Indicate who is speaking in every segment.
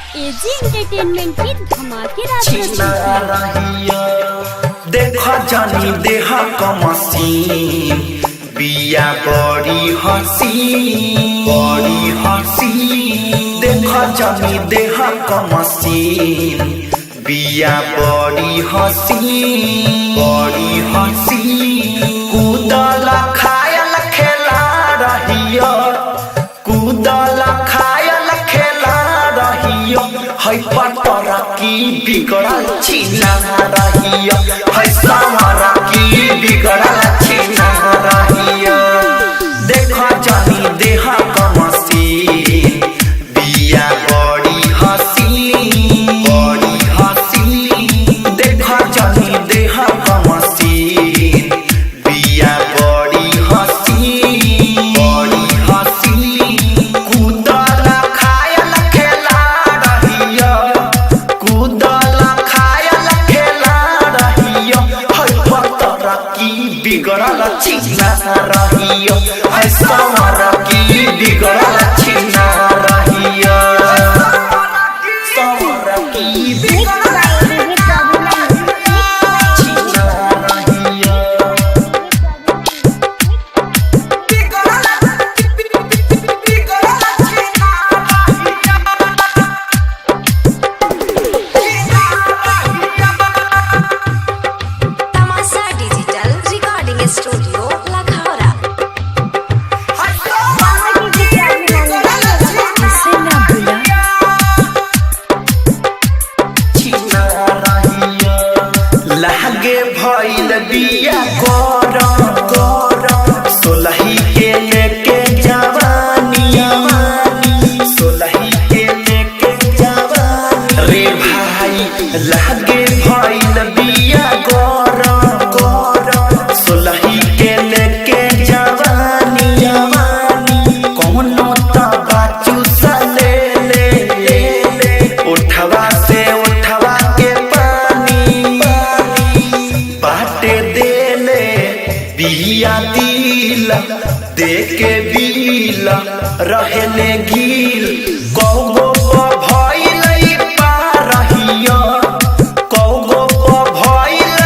Speaker 1: Entertainment की धमाकेदार
Speaker 2: देखा जानी देहा कमसीन बिया बड़ी हसी देखा जानी देहा कमसीन बिया बड़ी हसी कूदला खायल खेला रहियो कूदला खायल खेला रहियो है पटरा की बिगड़ल छीना रहियो है सामरा की बिगड़ल छीना रहियो देखा जानी देहा कमसीन बिया बड़ी हसी देखा जानी देहा कमसीन बिया बड़ी हसी कूदला खायल खेला रहियो कूदला खायल खेला रहियो है पतरा की बिगड़ल छीना रहियो है सामरा की बिगड़ल छीना रहियो सामरा की बिगड़ल
Speaker 3: स्टूडियो लखौरा
Speaker 2: लहगे भइल बिया गरम सोलही के लेके जवानी सोलही के लेके जवानी रे भाई लहगे भइल बिया गरम सोलही के लेके जवानी कौनो तबा चूसा ले उठवा से उठवा के पानी बाटे देले बिया दिल देके बिल रहले गिल कौगो भइल पारहियो कौगो भइल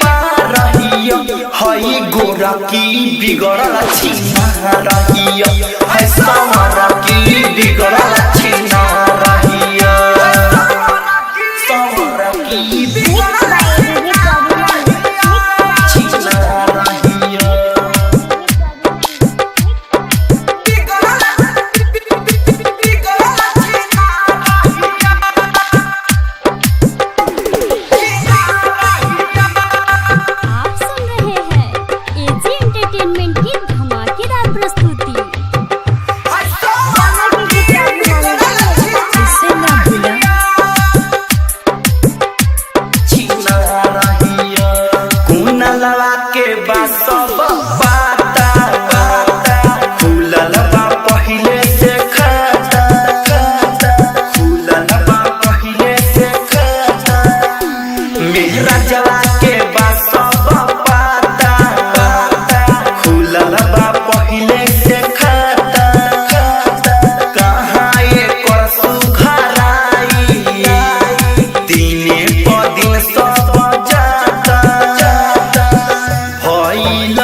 Speaker 2: पारहियो हई गोरा की बिगड़ल छीना रहियो है सामरा की बिगड़ल छीना रहियो सामरा की बिगड़ल छीना रहियो
Speaker 1: आप सुन रहे हैं एजी एंटरटेनमेंट की धमाकेदार प्रस्तुति।
Speaker 2: छीना रहियो कुनलवा के बासब पाता फूललवा पहिले से खाता फूललवा पहिले से खाता मेहरा जवा के बासब पाता फूललवा पहिले से खाता कहाँ एकर सुघराई दिने प दिन सब जाता भइल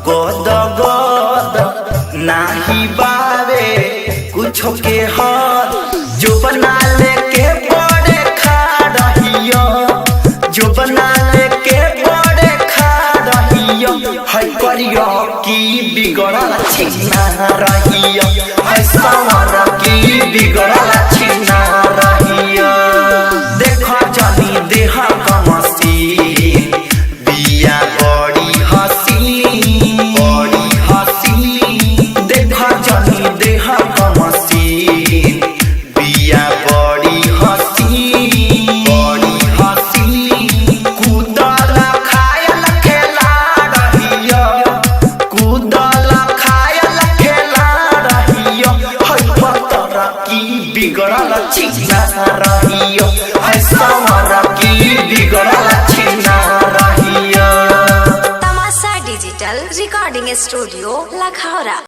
Speaker 2: गद नाही बावे कुछो के हाथ जो बना लेके बड़े खा रहियो जो बना लेके बड़े खा रहियो है करियो की बिगड़ल छीना रहियो है सामरा की बिगड़ल छीना रहियो देखा जानी देहा सवर की बिगड़ल छिना रहियो है सवर की बिगड़ल छिना रहियो।
Speaker 3: तमाशा डिजिटल रिकॉर्डिंग स्टूडियो लखौरा।